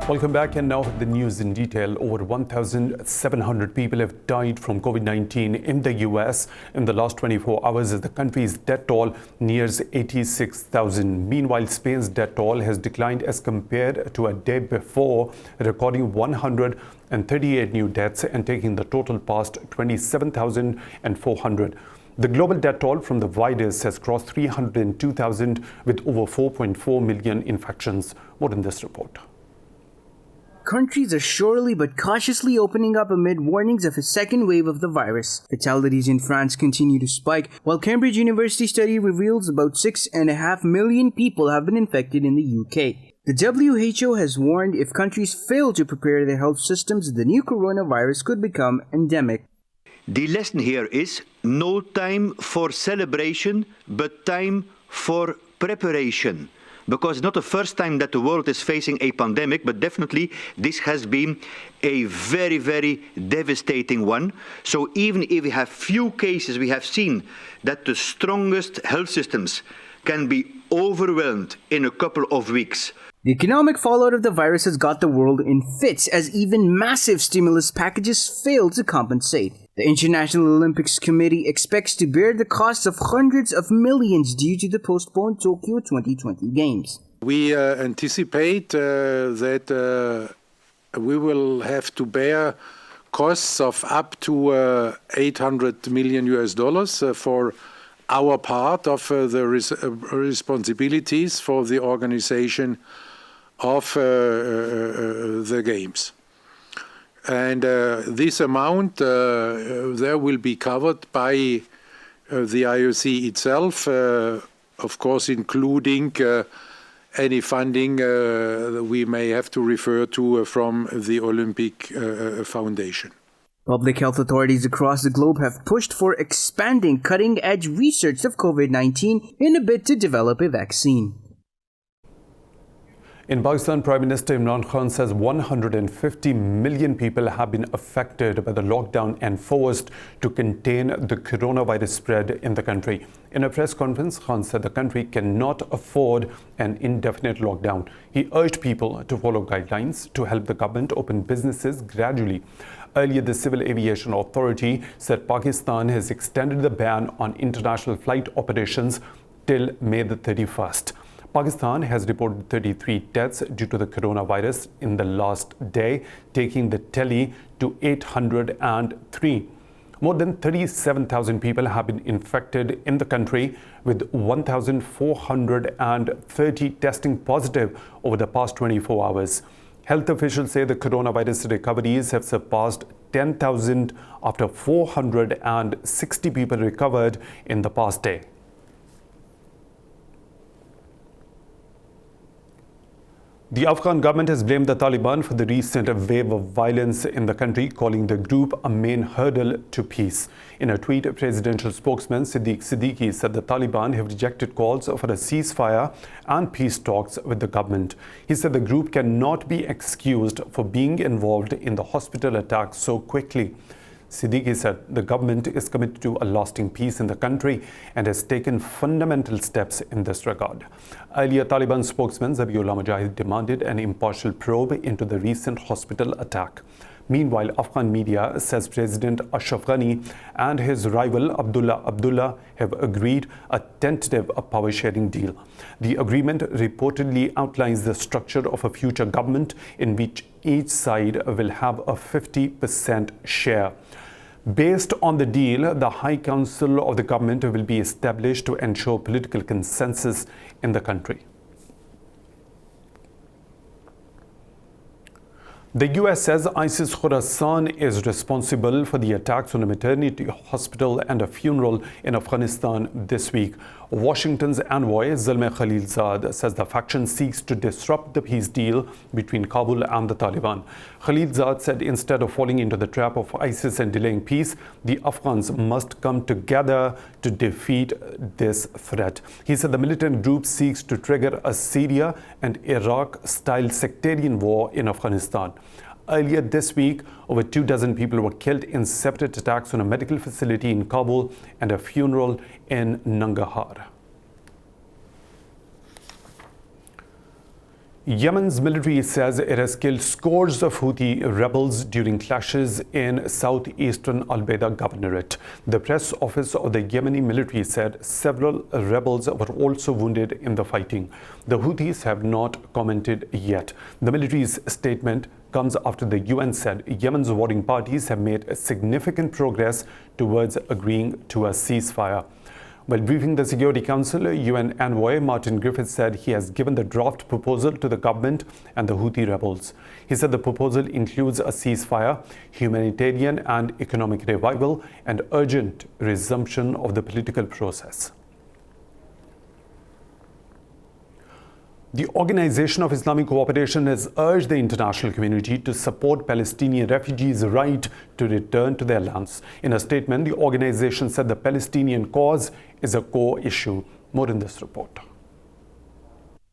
Welcome back, and now the news in detail. Over 1,700 people have died from COVID-19 in the US in the last 24 hours as the country's death toll nears 86,000. Meanwhile, Spain's death toll has declined as compared to a day before, recording 138 new deaths and taking the total past 27,400. The global death toll from the virus has crossed 302,000 with over 4.4 million infections. More in this report. Countries are surely but cautiously opening up amid warnings of a second wave of the virus. Fatalities in France continue to spike, while Cambridge University study reveals about 6.5 million people have been infected in the UK. The WHO has warned if countries fail to prepare their health systems, the new coronavirus could become endemic. The lesson here is no time for celebration, but time for preparation. Because it's not the first time that the world is facing a pandemic, but definitely this has been a very, very devastating one. So even if we have few cases, we have seen that the strongest health systems can be overwhelmed in a couple of weeks. The economic fallout of the virus has got the world in fits as even massive stimulus packages fail to compensate. The International Olympics Committee expects to bear the cost of hundreds of millions due to the postponed Tokyo 2020 Games. We anticipate that we will have to bear costs of up to $800 million for our part of the responsibilities for the organization of the Games. And this amount there will be covered by the IOC itself, of course, including any funding we may have to refer to from the Olympic Foundation. Public health authorities across the globe have pushed for expanding cutting-edge research of COVID-19 in a bid to develop a vaccine. In Pakistan, Prime Minister Imran Khan says 150 million people have been affected by the lockdown and forced to contain the coronavirus spread in the country. In a press conference, Khan said the country cannot afford an indefinite lockdown. He urged people to follow guidelines to help the government open businesses gradually. Earlier, the Civil Aviation Authority said Pakistan has extended the ban on international flight operations till May the 31st. Pakistan has reported 33 deaths due to the coronavirus in the last day, taking the tally to 803. More than 37,000 people have been infected in the country, with 1,430 testing positive over the past 24 hours. Health officials say the coronavirus recoveries have surpassed 10,000 after 460 people recovered in the past day. The Afghan government has blamed the Taliban for the recent wave of violence in the country, calling the group a main hurdle to peace. In a tweet, presidential spokesman Siddiqui said the Taliban have rejected calls for a ceasefire and peace talks with the government. He said the group cannot be excused for being involved in the hospital attack so quickly. Siddiqui said the government is committed to a lasting peace in the country and has taken fundamental steps in this regard. Earlier, Taliban spokesman Zabiullah Mujahid demanded an impartial probe into the recent hospital attack. Meanwhile, Afghan media says President Ashraf Ghani and his rival Abdullah have agreed a tentative power-sharing deal. The agreement reportedly outlines the structure of a future government in which each side will have a 50% share. Based on the deal, the High Council of the government will be established to ensure political consensus in the country. The US says ISIS Khorasan is responsible for the attacks on a maternity hospital and a funeral in Afghanistan this week. Washington's envoy Zalmay Khalilzad says the faction seeks to disrupt the peace deal between Kabul and the Taliban. Khalilzad said instead of falling into the trap of ISIS and delaying peace, the Afghans must come together to defeat this threat. He said the militant group seeks to trigger a Syria and Iraq-style sectarian war in Afghanistan. Earlier this week, over 24 people were killed in separate attacks on a medical facility in Kabul and a funeral in Nangarhar. Yemen's military says it has killed scores of Houthi rebels during clashes in southeastern Al-Baida Governorate. The press office of the Yemeni military said several rebels were also wounded in the fighting. The Houthis have not commented yet. The military's statement comes after the UN said Yemen's warring parties have made significant progress towards agreeing to a ceasefire. While briefing the Security Council, UN envoy Martin Griffiths said he has given the draft proposal to the government and the Houthi rebels. He said the proposal includes a ceasefire, humanitarian and economic revival, and urgent resumption of the political process. The Organization of Islamic Cooperation has urged the international community to support Palestinian refugees' right to return to their lands. In a statement, the organization said the Palestinian cause is a core issue. More in this report.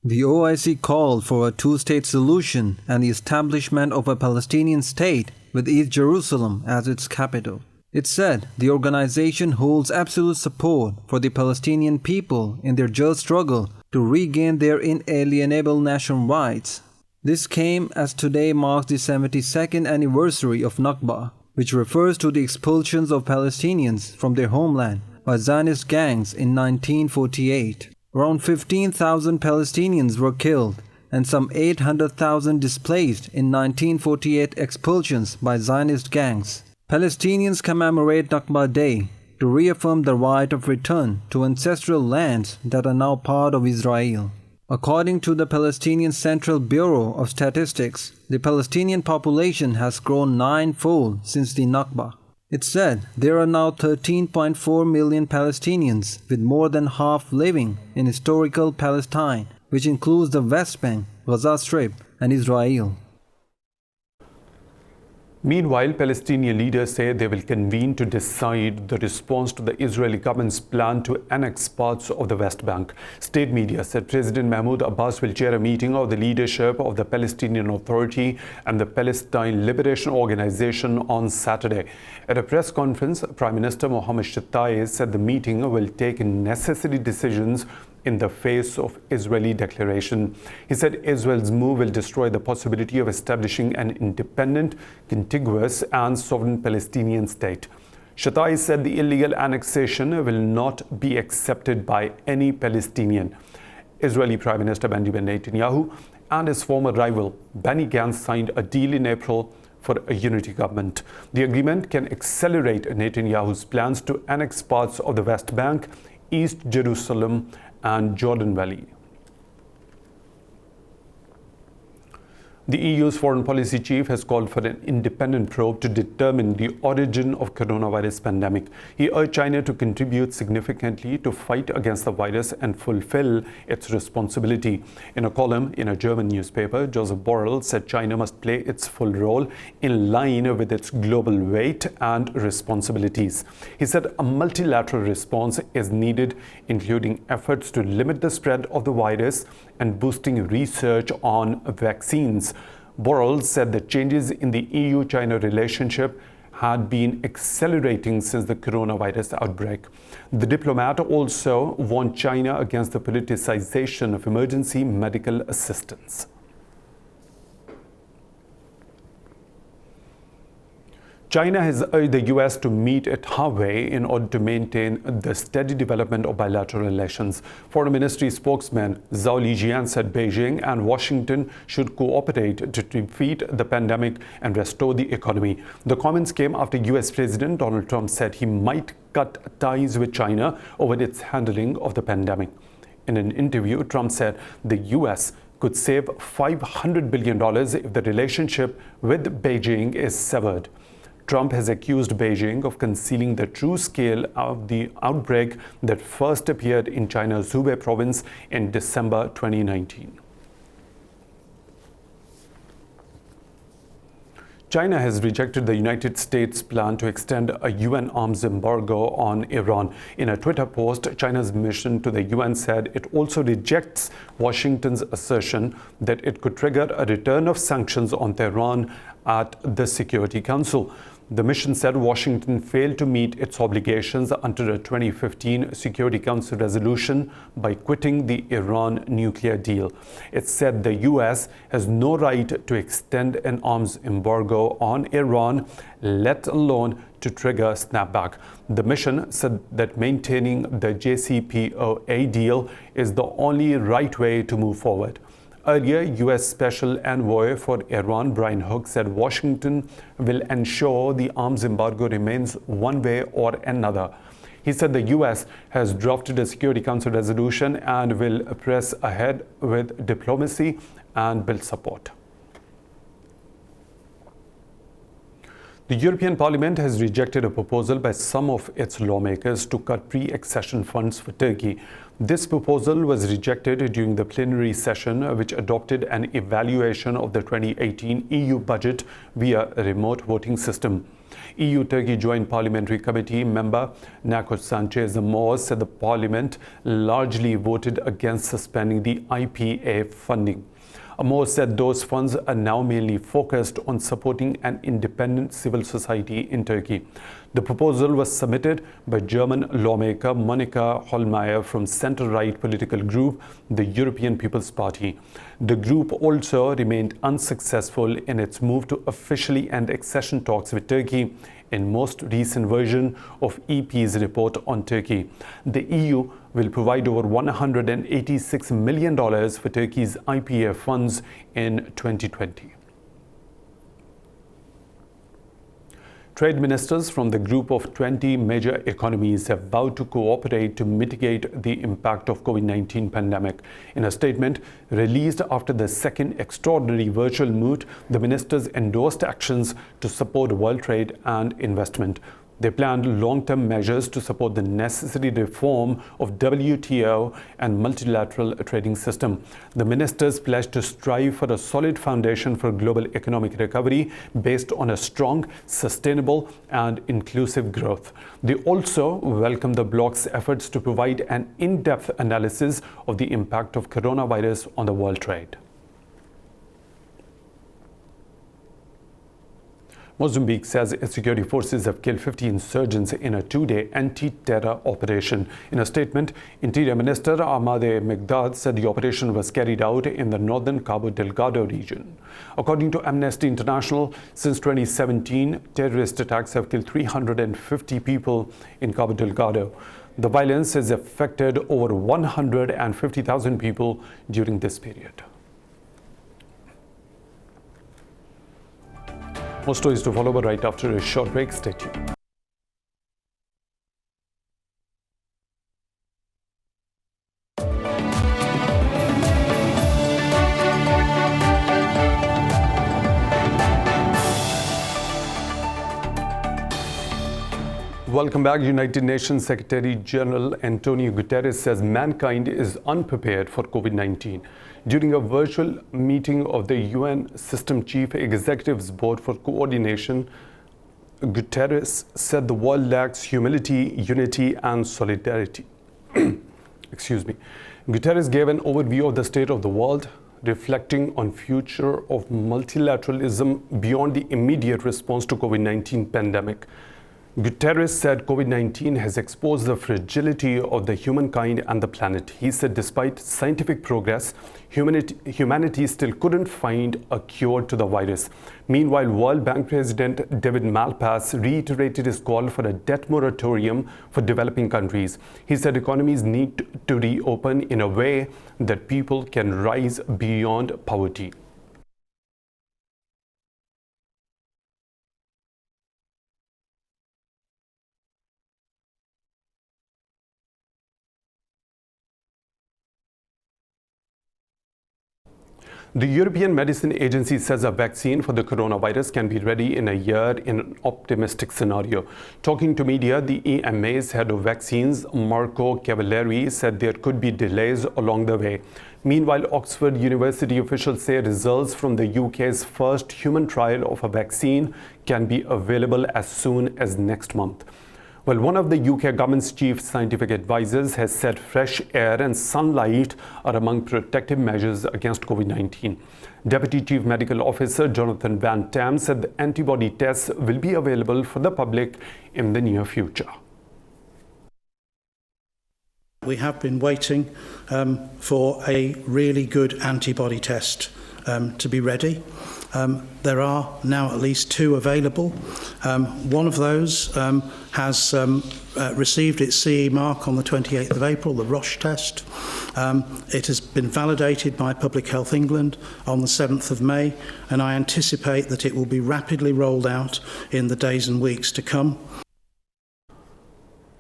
The OIC called for a two-state solution and the establishment of a Palestinian state with East Jerusalem as its capital. It said the organization holds absolute support for the Palestinian people in their just struggle to regain their inalienable national rights. This came as today marks the 72nd anniversary of Nakba, which refers to the expulsions of Palestinians from their homeland by Zionist gangs in 1948. Around 15,000 Palestinians were killed and some 800,000 displaced in 1948 expulsions by Zionist gangs. Palestinians commemorate Nakba Day to reaffirm the right of return to ancestral lands that are now part of Israel. According to the Palestinian Central Bureau of Statistics, the Palestinian population has grown ninefold since the Nakba. It said there are now 13.4 million Palestinians, with more than half living in historical Palestine, which includes the West Bank, Gaza Strip, and Israel. Meanwhile, Palestinian leaders say they will convene to decide the response to the Israeli government's plan to annex parts of the West Bank. State media said President Mahmoud Abbas will chair a meeting of the leadership of the Palestinian Authority and the Palestine Liberation Organization on Saturday. At a press conference, Prime Minister Mohammed Shattai said the meeting will take necessary decisions in the face of Israeli declaration. He said Israel's move will destroy the possibility of establishing an independent, contiguous and sovereign Palestinian state. Shattai said the illegal annexation will not be accepted by any Palestinian. Israeli Prime Minister Benjamin Netanyahu and his former rival Benny Gantz signed a deal in April for a unity government. The agreement can accelerate Netanyahu's plans to annex parts of the West Bank, East Jerusalem, and Jordan Valley. The EU's foreign policy chief has called for an independent probe to determine the origin of coronavirus pandemic. He urged China to contribute significantly to fight against the virus and fulfill its responsibility. In a column in a German newspaper, Joseph Borrell said China must play its full role in line with its global weight and responsibilities. He said a multilateral response is needed, including efforts to limit the spread of the virus and boosting research on vaccines. Borrell said the changes in the EU-China relationship had been accelerating since the coronavirus outbreak. The diplomat also warned China against the politicization of emergency medical assistance. China has urged the US to meet at halfway in order to maintain the steady development of bilateral relations. Foreign Ministry spokesman Zhao Lijian said Beijing and Washington should cooperate to defeat the pandemic and restore the economy. The comments came after US President Donald Trump said he might cut ties with China over its handling of the pandemic. In an interview, Trump said the US could save $500 billion if the relationship with Beijing is severed. Trump has accused Beijing of concealing the true scale of the outbreak that first appeared in China's Hubei province in December 2019. China has rejected the United States' plan to extend a UN arms embargo on Iran. In a Twitter post, China's mission to the UN said it also rejects Washington's assertion that it could trigger a return of sanctions on Tehran at the Security Council. The mission said Washington failed to meet its obligations under the 2015 Security Council resolution by quitting the Iran nuclear deal. It said the U.S. has no right to extend an arms embargo on Iran, let alone to trigger a snapback. The mission said that maintaining the JCPOA deal is the only right way to move forward. Earlier, U.S. Special Envoy for Iran, Brian Hook, said Washington will ensure the arms embargo remains one way or another. He said the U.S. has drafted a Security Council resolution and will press ahead with diplomacy and build support. The European Parliament has rejected a proposal by some of its lawmakers to cut pre-accession funds for Turkey. This proposal was rejected during the plenary session, which adopted an evaluation of the 2018 EU budget via a remote voting system. EU-Turkey Joint Parliamentary Committee member Nakos Sanchez Amor said the Parliament largely voted against suspending the IPA funding. Amor said those funds are now mainly focused on supporting an independent civil society in Turkey. The proposal was submitted by German lawmaker Monika Hohlmeier from centre-right political group, the European People's Party. The group also remained unsuccessful in its move to officially end accession talks with Turkey in most recent version of EP's report on Turkey. The EU will provide over $186 million for Turkey's IPA funds in 2020. Trade ministers from the group of 20 major economies have vowed to cooperate to mitigate the impact of COVID-19 pandemic. In a statement released after the second extraordinary virtual meet, the ministers endorsed actions to support world trade and investment. They planned long-term measures to support the necessary reform of WTO and multilateral trading system. The ministers pledged to strive for a solid foundation for global economic recovery based on a strong, sustainable and inclusive growth. They also welcomed the bloc's efforts to provide an in-depth analysis of the impact of coronavirus on the world trade. Mozambique says its security forces have killed 50 insurgents in a two-day anti-terror operation. In a statement, Interior Minister Ahmade Megdad said the operation was carried out in the northern Cabo Delgado region. According to Amnesty International, since 2017, terrorist attacks have killed 350 people in Cabo Delgado. The violence has affected over 150,000 people during this period. More stories to follow, but right after a short break. Stay tuned. Welcome back. United Nations Secretary General Antonio Guterres says mankind is unprepared for COVID-19. During a virtual meeting of the UN System Chief Executives Board for Coordination, Guterres said the world lacks humility, unity, and solidarity. Excuse me. Guterres gave an overview of the state of the world, reflecting on future of multilateralism beyond the immediate response to COVID-19 pandemic. Guterres said COVID-19 has exposed the fragility of the humankind and the planet. He said despite scientific progress, humanity still couldn't find a cure to the virus. Meanwhile, World Bank President David Malpass reiterated his call for a debt moratorium for developing countries. He said economies need to reopen in a way that people can rise beyond poverty. The European Medicine Agency says a vaccine for the coronavirus can be ready in a year in an optimistic scenario. Talking to media, the EMA's head of vaccines, Marco Cavalieri, said there could be delays along the way. Meanwhile, Oxford University officials say results from the UK's first human trial of a vaccine can be available as soon as next month. Well, one of the UK government's chief scientific advisors has said fresh air and sunlight are among protective measures against COVID-19. Deputy Chief Medical Officer Jonathan Van Tam said the antibody tests will be available for the public in the near future. We have been waiting for a really good antibody test to be ready. There are now at least 2 available. One of those has received its CE mark on the 28th of April, the Roche test. It has been validated by Public Health England on the 7th of May, and I anticipate that it will be rapidly rolled out in the days and weeks to come.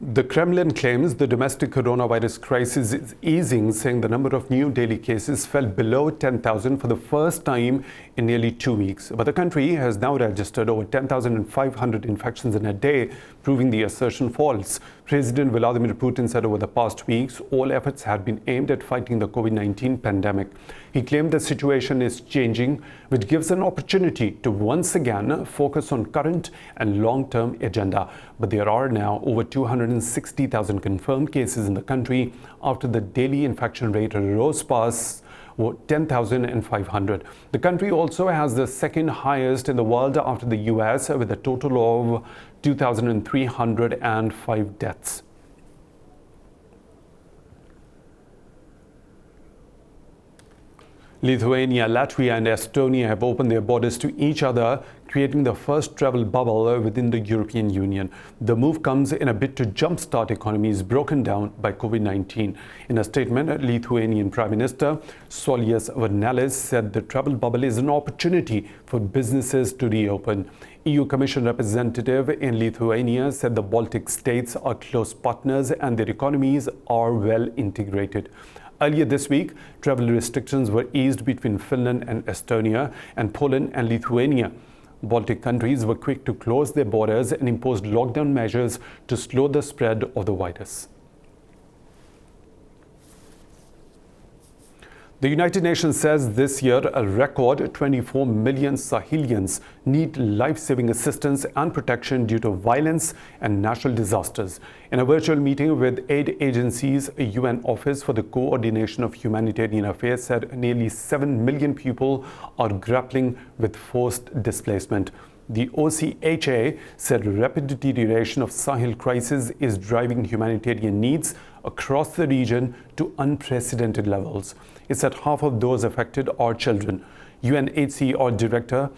The Kremlin claims the domestic coronavirus crisis is easing, saying the number of new daily cases fell below 10,000 for the first time in nearly 2 weeks. But the country has now registered over 10,500 infections in a day, proving the assertion false. President Vladimir Putin said over the past weeks, all efforts had been aimed at fighting the COVID-19 pandemic. He claimed the situation is changing, which gives an opportunity to once again focus on current and long-term agenda. But there are now over 260,000 confirmed cases in the country after the daily infection rate rose past 10,500. The country also has the second highest in the world after the US, with a total of 2,305 deaths. Lithuania, Latvia and Estonia have opened their borders to each other, creating the first travel bubble within the European Union. The move comes in a bid to jumpstart economies broken down by COVID-19. In a statement, Lithuanian Prime Minister Saulius Skvernelis said the travel bubble is an opportunity for businesses to reopen. EU Commission representative in Lithuania said the Baltic states are close partners and their economies are well integrated. Earlier this week, travel restrictions were eased between Finland and Estonia, and Poland and Lithuania. Baltic countries were quick to close their borders and imposed lockdown measures to slow the spread of the virus. The United Nations says this year a record 24 million Sahelians need life-saving assistance and protection due to violence and natural disasters. In a virtual meeting with aid agencies, a UN Office for the Coordination of Humanitarian Affairs said nearly 7 million people are grappling with forced displacement. The OCHA said rapid deterioration of Sahel crisis is driving humanitarian needs across the region to unprecedented levels. It said half of those affected are children. UNHCR Director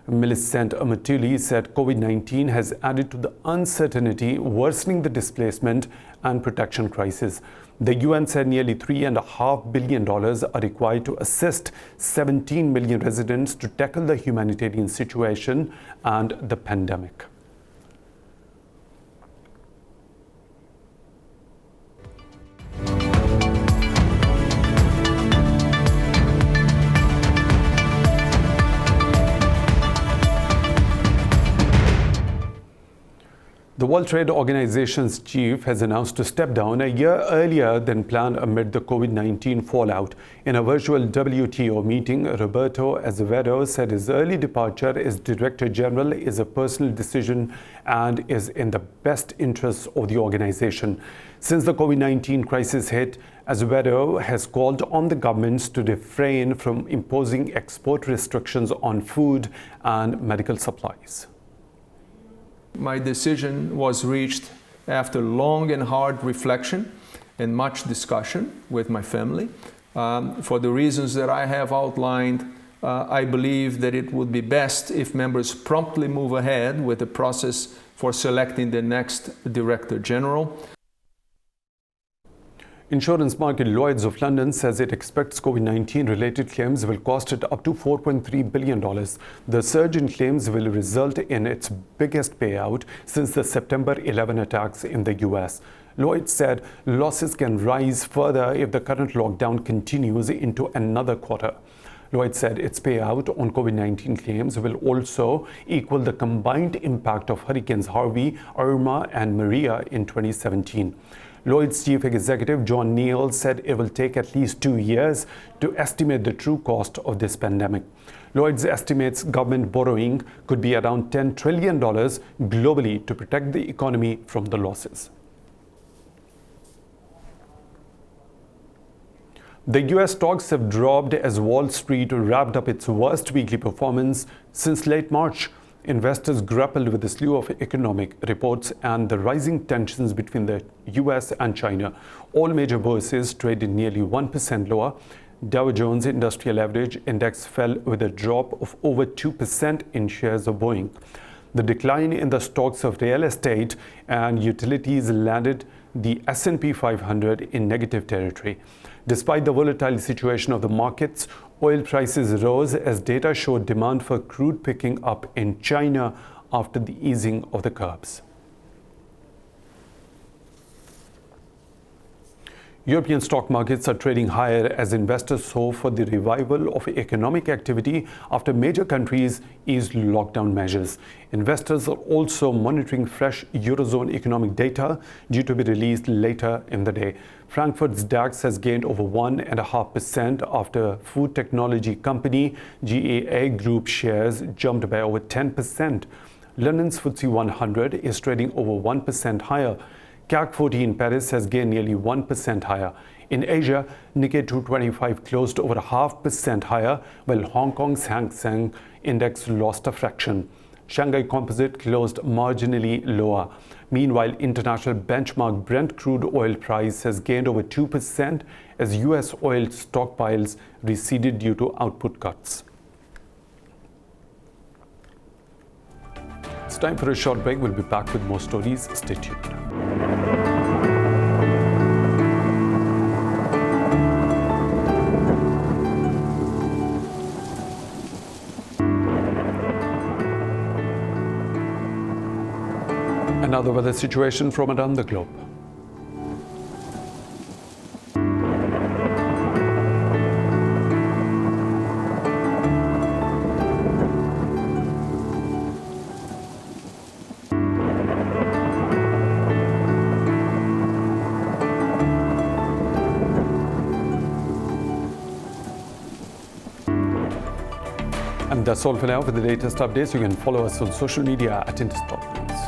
Millicent Amatuli said COVID-19 has added to the uncertainty, worsening the displacement and protection crisis. The UN said nearly $3.5 billion are required to assist 17 million residents to tackle the humanitarian situation and the pandemic. The World Trade Organization's chief has announced to step down a year earlier than planned amid the COVID-19 fallout. In a virtual WTO meeting, Roberto Azevedo said his early departure as Director General is a personal decision and is in the best interests of the organization. Since the COVID-19 crisis hit, Azevedo has called on the governments to refrain from imposing export restrictions on food and medical supplies. My decision was reached after long and hard reflection and much discussion with my family. For the reasons that I have outlined, I believe that it would be best if members promptly move ahead with the process for selecting the next Director General. Insurance market Lloyd's of London says it expects COVID-19 related claims will cost it up to $4.3 billion. The surge in claims will result in its biggest payout since the September 11 attacks in the US. Lloyd's said losses can rise further if the current lockdown continues into another quarter. Lloyd said its payout on COVID-19 claims will also equal the combined impact of Hurricanes Harvey, Irma and Maria in 2017. Lloyd's chief executive John Neal said it will take at least 2 years to estimate the true cost of this pandemic. Lloyd's estimates government borrowing could be around $10 trillion globally to protect the economy from the losses. The US stocks have dropped as Wall Street wrapped up its worst weekly performance since late March. Investors grappled with a slew of economic reports and the rising tensions between the US and China. All major bourses traded nearly 1% lower. Dow Jones Industrial Average Index fell with a drop of over 2% in shares of Boeing. The decline in the stocks of real estate and utilities landed the S&P 500 in negative territory. Despite the volatile situation of the markets, oil prices rose as data showed demand for crude picking up in China after the easing of the curbs. European stock markets are trading higher as investors hope for the revival of economic activity after major countries eased lockdown measures. Investors are also monitoring fresh Eurozone economic data due to be released later in the day. Frankfurt's DAX has gained over 1.5% after food technology company GAA Group shares jumped by over 10%. London's FTSE 100 is trading over 1% higher. CAC 40 in Paris has gained nearly 1% higher. In Asia, Nikkei 225 closed over 0.5% higher, while Hong Kong's Hang Seng Index lost a fraction. Shanghai Composite closed marginally lower. Meanwhile, international benchmark Brent crude oil price has gained over 2% as US oil stockpiles receded due to output cuts. It's time for a short break. We'll be back with more stories. Stay tuned. Another weather situation from around the globe. And that's all for now. For the latest updates, you can follow us on social media at INT'L.